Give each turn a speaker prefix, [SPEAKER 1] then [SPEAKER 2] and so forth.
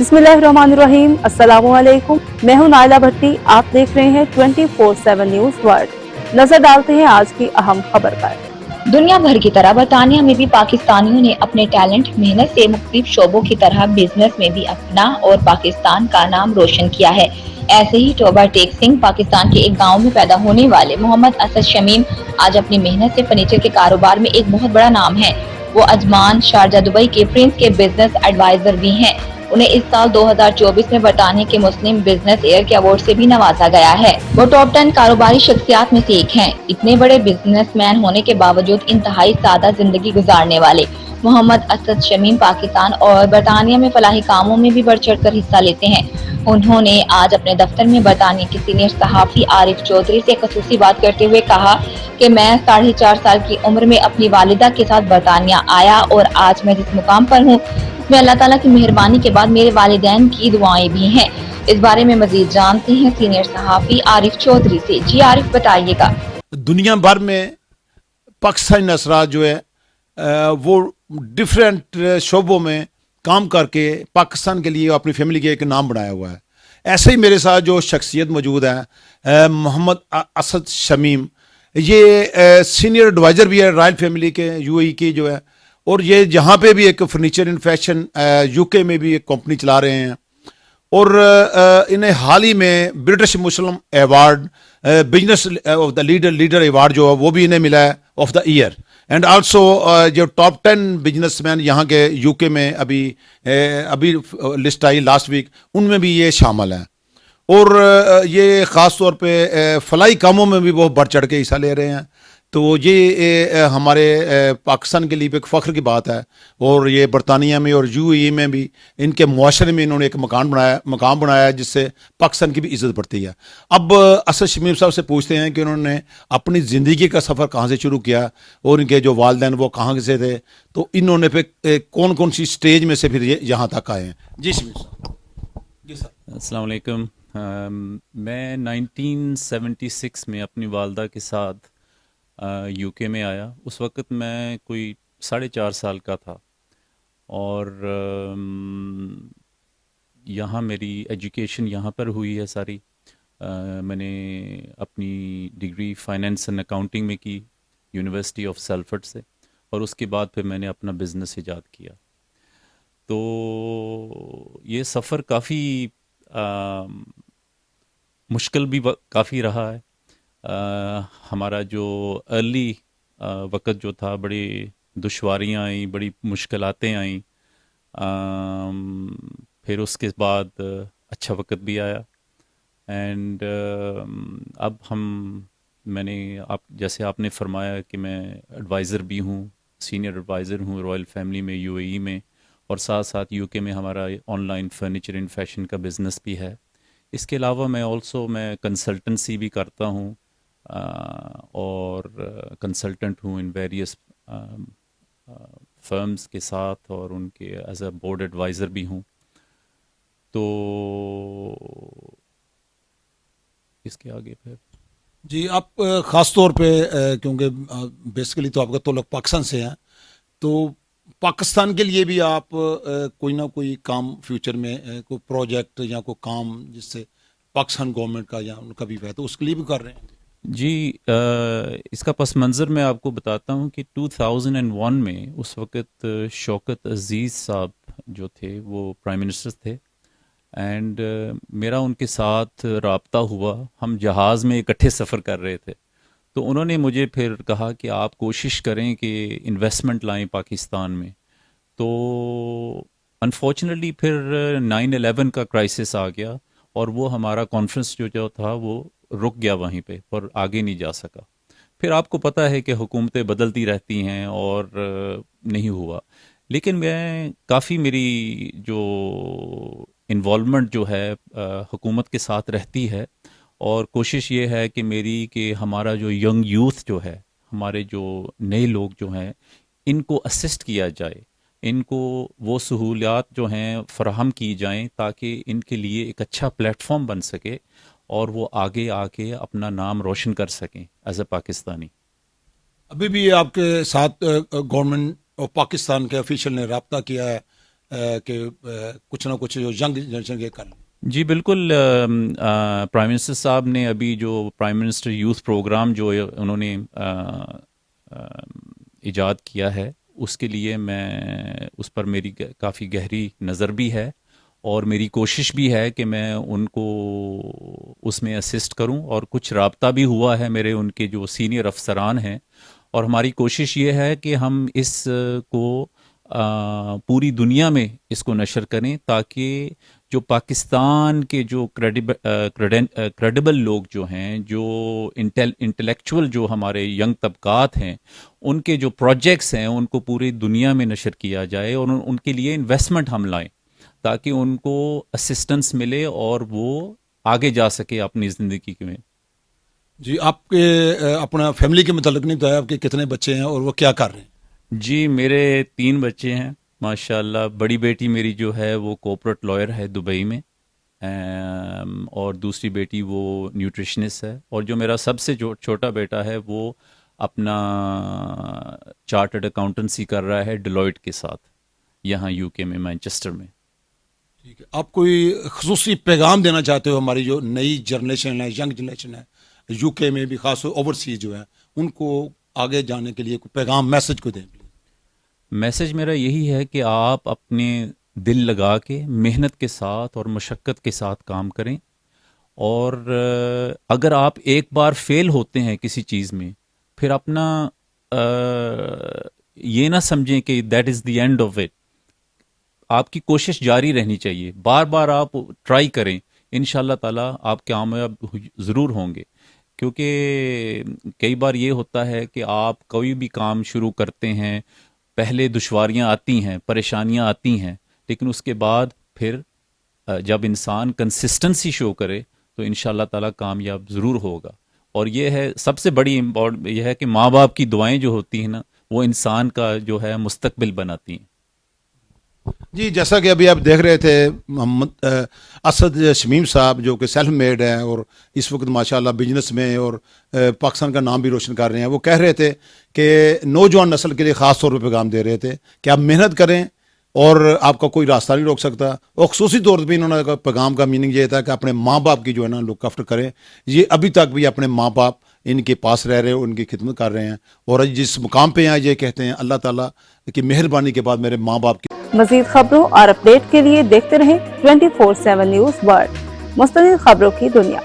[SPEAKER 1] बिस्मिल्लाहिर्रहमानिर्रहीम, अस्सलामुअलैकुम। मैं हूं नाइला भट्टी। आप देख रहे हैं 24/7 न्यूज वर्ल्ड। नजर डालते हैं आज की अहम खबर पर।
[SPEAKER 2] दुनिया भर की तरह बरतानिया में भी पाकिस्तानियों ने अपने टैलेंट मेहनत से मुख्तलिफ शोबों की तरह बिजनेस में भी अपना और पाकिस्तान का नाम रोशन किया है। ऐसे ही टोबा टेक सिंह पाकिस्तान के एक गांव में पैदा होने वाले मोहम्मद असद शमीम आज अपनी मेहनत से फर्नीचर के कारोबार में एक बहुत बड़ा नाम है। वो अजमान, शारजा, दुबई के प्रिंस के बिजनेस एडवाइजर भी हैं। उन्हें इस साल 2024 में बरतानिया के मुस्लिम बिजनेस एयर के अवार्ड से भी नवाजा गया है। वो टॉप 10 कारोबारी शख्सियात में से एक हैं। इतने बड़े बिजनेसमैन होने के बावजूद इंतहाई सादा जिंदगी गुजारने वाले मोहम्मद असद शमीम पाकिस्तान और बरतानिया में फलाही कामों में भी बढ़ चढ़ कर हिस्सा लेते हैं। उन्होंने आज अपने दफ्तर में बरतानिया के सीनियर सहाफी आरिफ चौधरी से खसूसी बात करते हुए कहा कि मैं 4.5 साल की उम्र में अपनी वालिदा के साथ बरतानिया आया और आज मैं जिस मुकाम पर हूँ उसमें अल्लाह ताला की मेहरबानी के बाद मेरे वालिदैन की दुआएं भी हैं। इस बारे में मजीद जानते हैं सीनियर सहाफी आरिफ चौधरी से। जी आरिफ, बताइएगा।
[SPEAKER 3] दुनिया भर में पाकिस्तानी असरात जो है वो डिफरेंट शोबों में काम करके पाकिस्तान के लिए अपनी फैमिली के एक नाम बनाया हुआ है। ऐसे ही मेरे साथ जो शख्सियत मौजूद है मोहम्मद असद शमीम, ये सीनियर एडवाइज़र भी है रॉयल फैमिली के यूएई की जो है, और ये जहाँ पे भी एक फर्नीचर इन फैशन यूके में भी एक कंपनी चला रहे हैं। और इन्हें हाल ही में British Muslim award business of the leader award जो है वो भी इन्हें मिला है of the year. And also जो टॉप 10 बिजनेसमैन यहाँ के यूके में अभी लिस्ट आई लास्ट वीक, उनमें भी ये शामिल हैं। और ये ख़ास तौर पे फलाई कामों में भी बहुत बढ़ चढ़ के हिस्सा ले रहे हैं। तो ये हमारे पाकिस्तान के लिए एक फ़ख्र की बात है। और ये बरतानिया में और यूएई में भी इनके मुआशरे में इन्होंने एक मकाम बनाया जिससे पाकिस्तान की भी इज़्ज़त बढ़ती है। अब असद शमीम साहब से पूछते हैं कि उन्होंने अपनी ज़िंदगी का सफ़र कहाँ से शुरू किया और इनके जो वालिदैन वो कहाँ से थे, तो इन्होंने फिर कौन कौन सी स्टेज में से फिर ये यहाँ तक आए हैं। जी शमीम साहब। जी सर।
[SPEAKER 4] अस्सलाम वालेकुम। मैं 1976 में अपनी वालदा के साथ यूके में आया। उस वक़्त मैं कोई 4.5 साल का था और यहाँ मेरी एजुकेशन यहाँ पर हुई है सारी। मैंने अपनी डिग्री फाइनेंस एंड अकाउंटिंग में की यूनिवर्सिटी ऑफ सेल्फर्ड से, और उसके बाद फिर मैंने अपना बिज़नेस ईजाद किया। तो ये सफ़र काफ़ी मुश्किल भी काफ़ी रहा है। हमारा जो अर्ली वक़्त जो था, बड़ी दुश्वारियाँ आई, बड़ी मुश्किलातें आईं। फिर उसके बाद अच्छा वक़्त भी आया। एंड अब मैंने जैसे आपने फरमाया कि मैं एडवाइज़र भी हूँ, सीनियर एडवाइज़र हूँ रॉयल फैमिली में यूएई में, और साथ साथ यूके में हमारा ऑनलाइन फर्नीचर इन फैशन का बिज़नेस भी है। इसके अलावा मैं कंसल्टेंसी भी करता हूँ और कंसल्टेंट हूँ इन वेरियस फर्म्स के साथ, और उनके एज अ बोर्ड एडवाइज़र भी हूँ। तो इसके आगे फिर
[SPEAKER 3] जी, आप ख़ास तौर पे क्योंकि बेसिकली तो आपका ताल्लुक़ पाकिस्तान से है, तो पाकिस्तान के लिए भी आप कोई ना कोई काम फ्यूचर में कोई प्रोजेक्ट या कोई काम जिससे पाकिस्तान गवर्नमेंट का या उनका भी है, तो उसके लिए भी कर रहे हैं?
[SPEAKER 4] जी, इसका पस मंज़र मैं आपको बताता हूँ कि 2001 में उस वक़्त शौकत अज़ीज़ साहब जो थे वो प्राइम मिनिस्टर थे। एंड मेरा उनके साथ राब्ता हुआ। हम जहाज़ में इकट्ठे सफ़र कर रहे थे, तो उन्होंने मुझे फिर कहा कि आप कोशिश करें कि इन्वेस्टमेंट लाएं पाकिस्तान में। तो अनफॉर्चुनेटली फिर 9/11 का क्राइसिस आ गया और वो हमारा कॉन्फ्रेंस जो था वो रुक गया वहीं पे और आगे नहीं जा सका। फिर आपको पता है कि हुकूमतें बदलती रहती हैं और नहीं हुआ। लेकिन मैं काफ़ी मेरी जो इन्वॉल्वमेंट जो है हुकूमत के साथ रहती है, और कोशिश ये है कि मेरी कि हमारा जो यंग यूथ जो है, हमारे जो नए लोग जो हैं, इनको असिस्ट किया जाए, इनको वो सहूलियात जो हैं फ़राहम की जाएं ताकि इनके लिए एक अच्छा प्लेटफॉर्म बन सके और वो आगे आके अपना नाम रोशन कर सकें एज ए पाकिस्तानी।
[SPEAKER 3] अभी भी आपके साथ गवर्नमेंट ऑफ पाकिस्तान के ऑफिशियल ने रब्ता किया है کہ کچھ نہ کچھ جو ینگ جنریشن کے کر لیں؟
[SPEAKER 4] جی بالکل، پرائم منسٹر صاحب نے ابھی جو پرائم منسٹر یوتھ پروگرام جو انہوں نے ایجاد کیا ہے، اس کے لیے میں اس پر میری کافی گہری نظر بھی ہے، اور میری کوشش بھی ہے کہ میں ان کو اس میں اسسٹ کروں، اور کچھ رابطہ بھی ہوا ہے میرے ان کے جو سینئر افسران ہیں، اور ہماری کوشش یہ ہے کہ ہم اس کو پوری دنیا میں اس کو نشر کریں، تاکہ جو پاکستان کے جو کریڈیبل لوگ جو ہیں، جو انٹلیکچول جو ہمارے ینگ طبقات ہیں، ان کے جو پروجیکٹس ہیں ان کو پوری دنیا میں نشر کیا جائے، اور ان کے لیے انویسٹمنٹ ہم لائیں تاکہ ان کو اسسٹنس ملے اور وہ آگے جا سکے اپنی زندگی میں۔
[SPEAKER 3] جی، آپ کے اپنا فیملی کے متعلق نہیں بتایا، آپ کے کتنے بچے ہیں اور وہ کیا کر رہے ہیں؟
[SPEAKER 4] جی میرے 3 بچے ہیں ماشاءاللہ۔ بڑی بیٹی میری جو ہے وہ کارپوریٹ لائر ہے دبئی میں، اور دوسری بیٹی وہ نیوٹریشنسٹ ہے، اور جو میرا سب سے جو چھوٹا بیٹا ہے وہ اپنا چارٹرڈ اکاؤنٹنسی کر رہا ہے ڈیلائٹ کے ساتھ، یہاں یو کے میں، مانچسٹر میں۔
[SPEAKER 3] ٹھیک ہے، آپ کوئی خصوصی پیغام دینا چاہتے ہو ہماری جو نئی جنریشن ہے، ینگ جنریشن ہے یو کے میں بھی، خاص طور اوورسیز جو ہے، ان کو آگے جانے کے لیے کوئی پیغام، میسج کو دیں؟
[SPEAKER 4] میسج میرا یہی ہے کہ آپ اپنے دل لگا کے محنت کے ساتھ اور مشقت کے ساتھ کام کریں، اور اگر آپ ایک بار فیل ہوتے ہیں کسی چیز میں، پھر اپنا یہ نہ سمجھیں کہ that is the end of it. آپ کی کوشش جاری رہنی چاہیے، بار بار آپ ٹرائی کریں، انشاءاللہ تعالیٰ آپ کامیاب ضرور ہوں گے۔ کیونکہ کئی بار یہ ہوتا ہے کہ آپ کوئی بھی کام شروع کرتے ہیں، پہلے دشواریاں آتی ہیں، پریشانیاں آتی ہیں، لیکن اس کے بعد پھر جب انسان کنسسٹنسی شو کرے تو انشاءاللہ تعالیٰ کامیاب ضرور ہوگا۔ اور یہ ہے سب سے بڑی یہ ہے کہ ماں باپ کی دعائیں جو ہوتی ہیں نا، وہ انسان کا جو ہے مستقبل بناتی ہیں۔
[SPEAKER 3] جی، جیسا کہ ابھی آپ دیکھ رہے تھے محمد اسد شمیم صاحب، جو کہ سیلف میڈ ہیں اور اس وقت ماشاءاللہ بزنس میں اور پاکستان کا نام بھی روشن کر رہے ہیں، وہ کہہ رہے تھے کہ نوجوان نسل کے لیے خاص طور پہ پیغام دے رہے تھے کہ آپ محنت کریں اور آپ کا کوئی راستہ نہیں روک سکتا، اور خصوصی طور پہ انہوں نے پیغام کا میننگ یہ تھا کہ اپنے ماں باپ کی جو ہے نا لک آفٹر کریں۔ یہ ابھی تک بھی اپنے ماں باپ ان کے پاس رہ رہے ہیں، ان کی خدمت کر رہے ہیں، اور جس مقام پہ ہیں یہ کہتے ہیں اللہ تعالیٰ کی مہربانی کے بعد میرے ماں باپ کی۔
[SPEAKER 1] مزید خبروں اور اپڈیٹ کے لیے دیکھتے رہیں 24/7 نیوز ورلڈ، مستند خبروں کی دنیا۔